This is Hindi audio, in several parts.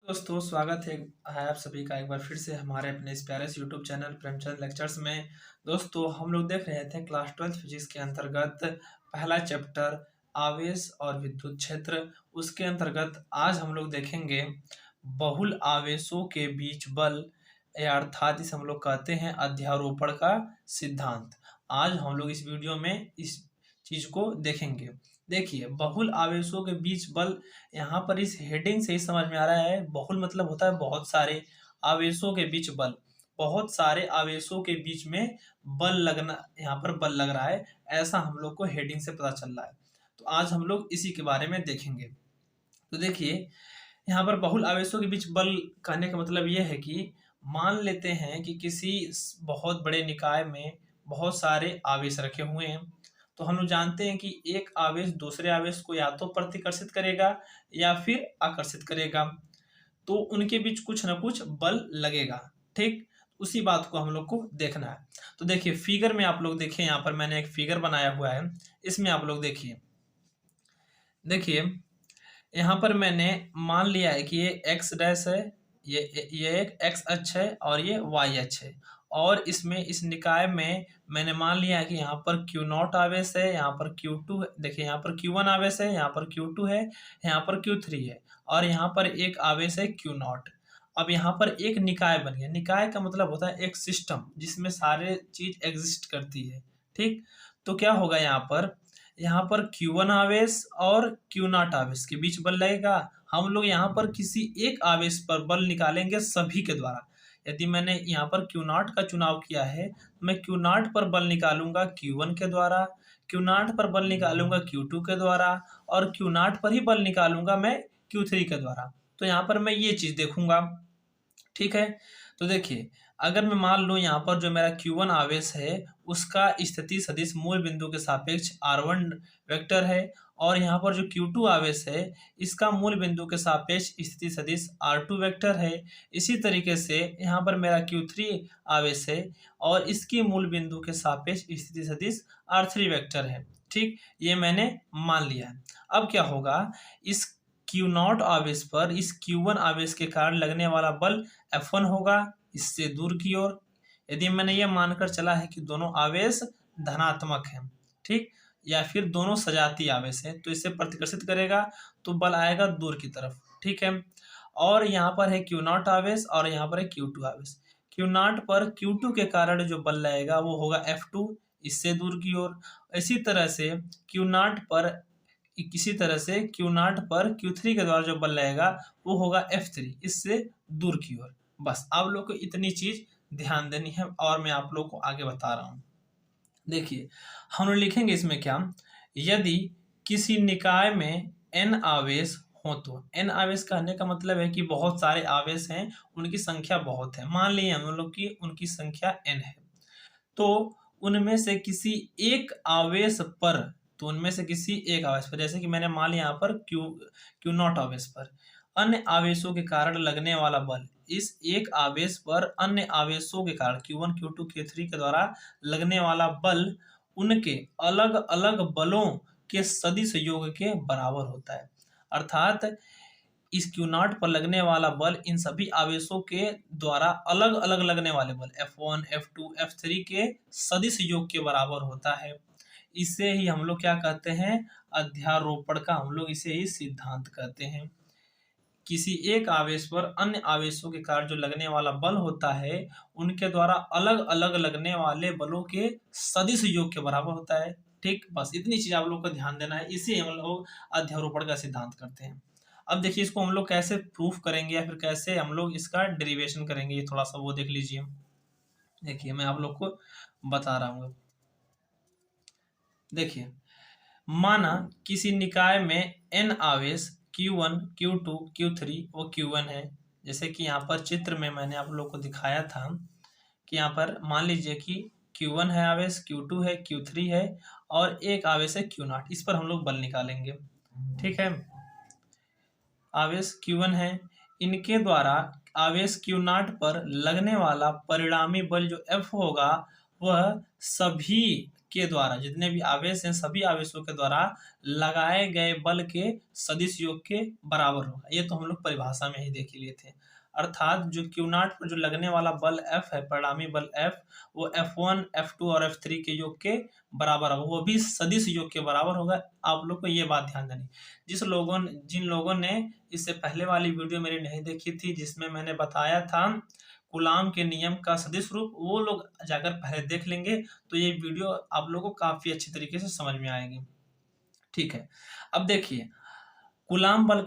दोस्तों स्वागत है आप सभी का एक बार फिर से हमारे अपने इस प्यारे से यूट्यूब चैनल प्रेमचंद लेक्चर्स में। दोस्तों हम लोग देख रहे थे क्लास 12th फिजिक्स के अंतर्गत पहला चैप्टर आवेश और विद्युत क्षेत्र। उसके अंतर्गत आज हम लोग देखेंगे बहुल आवेशों के बीच बल, या अर्थात इसे हम लोग कहते हैं अध्यारोपण का सिद्धांत। आज हम लोग इस वीडियो में इस चीज को देखेंगे। देखिए, बहुल आवेशों के बीच बल, यहाँ पर इस हेडिंग से ही समझ में आ रहा है। बहुल मतलब होता है बहुत सारे आवेशों के बीच बल, बहुत सारे आवेशों के बीच में बल लगना, यहाँ पर बल लग रहा है, ऐसा हम लोग को हेडिंग से पता चल रहा है। तो आज हम लोग इसी के बारे में देखेंगे। तो देखिए, यहाँ पर बहुल आवेशों के बीच बल कहने का मतलब ये है कि मान लेते हैं कि किसी बहुत बड़े निकाय में बहुत सारे आवेश रखे हुए हैं। तो हम लोग जानते हैं कि एक आवेश दूसरे आवेश को या तो प्रतिकर्षित करेगा या फिर आकर्षित करेगा, तो उनके बीच कुछ ना कुछ बल लगेगा। ठीक, उसी बात को हम लोग को देखना है। तो देखिए फिगर में आप लोग देखिए, यहाँ पर मैंने एक फिगर बनाया हुआ है, इसमें आप लोग देखिए। देखिए यहाँ पर मैंने मान लिया है कि ये एक्स डैश है, ये एक एक्स अक्ष है और ये वाई अक्ष है। और इसमें इस निकाय में मैंने मान लिया है कि यहाँ पर क्यू नॉट आवेश है, यहाँ पर क्यू टू, देखिए यहाँ पर क्यू वन आवेश है, यहाँ पर क्यू टू है, यहाँ पर क्यू थ्री है और यहाँ पर एक आवेश है क्यू नॉट। अब यहाँ पर एक निकाय बन गया। निकाय का मतलब होता है एक सिस्टम जिसमें सारे चीज एग्जिस्ट करती है। ठीक, तो क्या होगा यहाँ पर Q1 आवेश और Q0 आवेश के बीच बल लगेगा। हम लोग यहाँ पर किसी एक आवेश पर बल निकालेंगे सभी के द्वारा। यदि मैंने यहाँ पर Q0 का चुनाव किया है तो मैं Q0 पर बल निकालूंगा Q1 के द्वारा, Q0 पर बल निकालूंगा Q2 के द्वारा और Q0 पर ही बल निकालूंगा मैं Q3 के द्वारा। तो यहाँ पर मैं ये चीज देखूंगा। ठीक है, तो देखिए अगर मैं मान लूँ यहाँ पर जो मेरा Q1 आवेश है उसका स्थिति सदिश मूल बिंदु के सापेक्ष R1 वेक्टर है और यहाँ पर जो Q2 आवेश है इसका मूल बिंदु के सापेक्ष स्थिति सदिश R2 वेक्टर है। इसी तरीके से यहाँ पर मेरा Q3 आवेश है और इसकी मूल बिंदु के सापेक्ष स्थिति सदिश R3 वेक्टर है। ठीक, ये मैंने मान लिया है। अब क्या होगा, इस Q0 आवेश पर इस Q1 आवेश के कारण लगने वाला बल F1 होगा इससे दूर की ओर। यदि मैंने ये मानकर चला है कि दोनों आवेश धनात्मक हैं, ठीक, या फिर दोनों सजातीय आवेश हैं, तो इसे प्रतिकर्षित करेगा तो बल आएगा दूर की तरफ। ठीक है, और यहाँ पर है Q0 आवेश और यहाँ पर है Q2 आवेश। Q0 पर Q2 के कारण जो बल लगेगा वो होगा F2 इससे दूर की ओर। इसी तरह से Q0 पर Q0 पर Q3 के द्वारा जो बल लगेगा वो होगा F3 इससे दूर की ओर। बस आप लोग को इतनी चीज ध्यान देनी है और मैं आप लोग को आगे बता रहा हूँ। देखिए हम लोग लिखेंगे इसमें क्या, यदि किसी निकाय में n आवेश हो तो n आवेश कहने का मतलब है कि बहुत सारे आवेश हैं, उनकी संख्या बहुत है। मान लीजिए हम लोग की उनकी संख्या n है, तो उनमें से किसी एक आवेश पर, जैसे कि मैंने मान लिया यहाँ पर क्यू नॉट आवेश पर अन्य आवेशों के कारण लगने वाला बल, इस एक आवेश पर अन्य आवेशों के कारण Q1 Q2 Q3 के द्वारा लगने वाला बल उनके अलग अलग बलों के सदिश योग के बराबर होता है। अर्थात इस Q0 पर लगने वाला बल इन सभी आवेशों के द्वारा अलग अलग लगने वाले बल F1 F2 F3 के सदिश योग के बराबर होता है। इसे ही हम लोग क्या कहते हैं, अध्यारोपण का हम लोग इसे ही सिद्धांत कहते हैं। किसी एक आवेश पर अन्य आवेशों के कारण जो लगने वाला बल होता है उनके द्वारा अलग अलग लगने वाले बलों के सदिश योग के बराबर होता है। ठीक, बस इतनी चीज आप लोग को ध्यान देना है, इसे हम लोग अध्यारोपण का सिद्धांत करते हैं। अब देखिए इसको हम लोग कैसे प्रूफ करेंगे या फिर कैसे हम लोग इसका डेरिवेशन करेंगे, ये थोड़ा सा वो देख लीजिए। देखिए मैं आप लोग को बता रहा हूँ। देखिए माना किसी निकाय में n आवेश Q1 Q2 Q3 और Q1 है। जैसे कि यहाँ पर चित्र में मैंने आप लोग को दिखाया था कि यहाँ पर मान लीजिए कि Q1 है आवेश, Q2 है, Q3 है और एक आवेश है Q0। इस पर हम लोग बल निकालेंगे। ठीक है, आवेश Q1 है, इनके द्वारा आवेश Q0 पर लगने वाला परिणामी बल जो F होगा वह सभी के द्वारा, जितने भी आवेश हैं सभी आवेशों के द्वारा लगाए गए बल के सदिश योग के बराबर होगा। ये तो हम लोग परिभाषा में ही देख ही लिए थे। अर्थात जो क्यू नॉट पर जो लगने वाला बल F है, परिणामी बल F, वो F1, F2 और F3 के योग के बराबर होगा, वो भी सदिश योग के बराबर होगा। आप लोग को ये बात ध्यान देनी। जिन लोगों ने इससे पहले वाली वीडियो मेरी नहीं देखी थी, जिसमें मैंने बताया था कूलाम के नियम का सदिश रूप, वो लोग जाकर पहले देख लेंगे तो ये वीडियो आप लोगों को काफी अच्छी तरीके से समझ में आएगी। ठीक है, अब देखिए कूलाम बल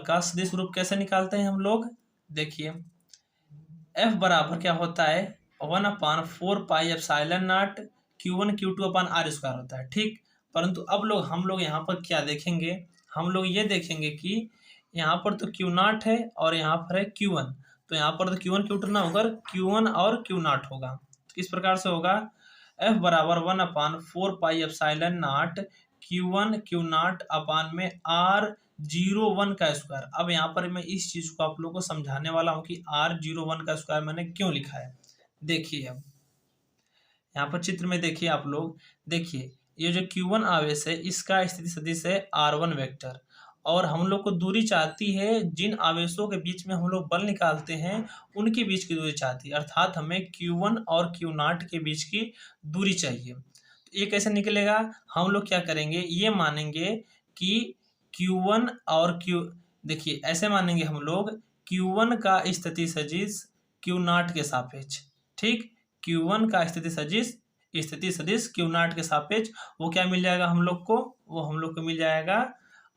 का सदिश रूप कैसे निकालते हैं हम लोग। देखिए F बराबर क्या होता है, 1/4πε0 Q1 Q2 अपन R स्क्वायर होता है। ठीक, परंतु अब हम लोग यहाँ पर क्या देखेंगे, हम लोग ये देखेंगे कि यहाँ पर तो Q0 है और यहाँ पर है Q1, तो यहाँ पर तो Q1 Q2 ना होकर Q1 और Q0 होगा। तो किस प्रकार से होगा, F बराबर 1/4πε0 Q1 Q0 अपान में R01 का स्क्वायर। अब यहाँ पर मैं इस चीज को आप लोगों को समझाने वाला हूँ कि R01 का स्क्वायर मैंने क्यों लिखा है। देखिए अब यहाँ पर चित्र में देखिए आप लोग, देखिए ये जो Q1 आवेश है इसका स्थिति सदिश है R1 वेक्टर, और हम लोग को दूरी चाहती है, जिन आवेशों के बीच में हम लोग बल निकालते हैं उनके बीच की दूरी चाहती है, अर्थात हमें Q1 और Q0 के बीच की दूरी चाहिए। तो ये कैसे निकलेगा, हम लोग क्या करेंगे, ये मानेंगे कि Q1 और देखिए ऐसे मानेंगे हम लोग Q1 का स्थिति सदिश Q0 के सापेक्ष। ठीक, Q1 का स्थिति सदिश Q0 के सापेक्ष, वो क्या मिल जाएगा हम लोग को, वो हम लोग को मिल जाएगा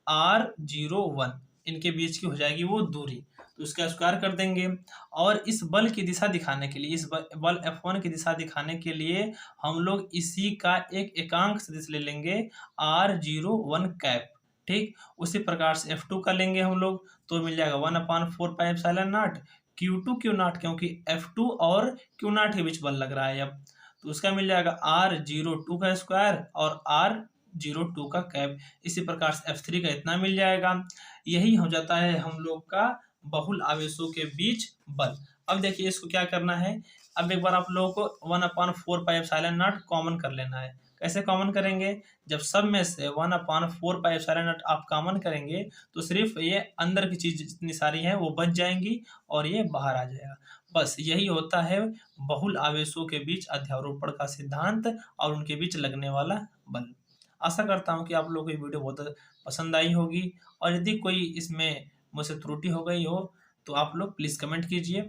R01, इनके बीच की हो जाएगी वो दूरी, तो उसका स्क्वायर कर देंगे। और इस बल की दिशा दिखाने के लिए, इस बल F1 की दिशा दिखाने के लिए हम लोग इसी का एक एकांक सदिश ले लेंगे R01 कैप। ठीक, उसी प्रकार से F2 का लेंगे हम लोग, तो मिल जाएगा 1/4πε0 Q2 Q0, क्योंकि F2 और Q0 के बीच बल लग रहा है अब, तो उसका मिल जाएगा R02 का स्क्वायर और R02 का कैप। इसी प्रकार से F3 का इतना मिल जाएगा। यही हो जाता है हम लोग का बहुल आवेशों के बीच बल। अब देखिए इसको क्या करना है, अब एक बार आप लोगों को 1/4πε0 कॉमन कर लेना है। कैसे कॉमन करेंगे, जब सब में से 1/4πε0 आप कॉमन करेंगे तो सिर्फ ये अंदर की चीज जितनी सारी है वो बच जाएंगी और ये बाहर आ जाएगा। बस यही होता है बहुल आवेशों के बीच अध्यारोपण का सिद्धांत और उनके बीच लगने वाला बल। आशा करता हूँ कि आप लोगों को ये वीडियो बहुत पसंद आई होगी, और यदि कोई इसमें मुझसे त्रुटि हो गई हो तो आप लोग प्लीज़ कमेंट कीजिए।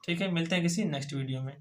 ठीक है, मिलते हैं किसी नेक्स्ट वीडियो में।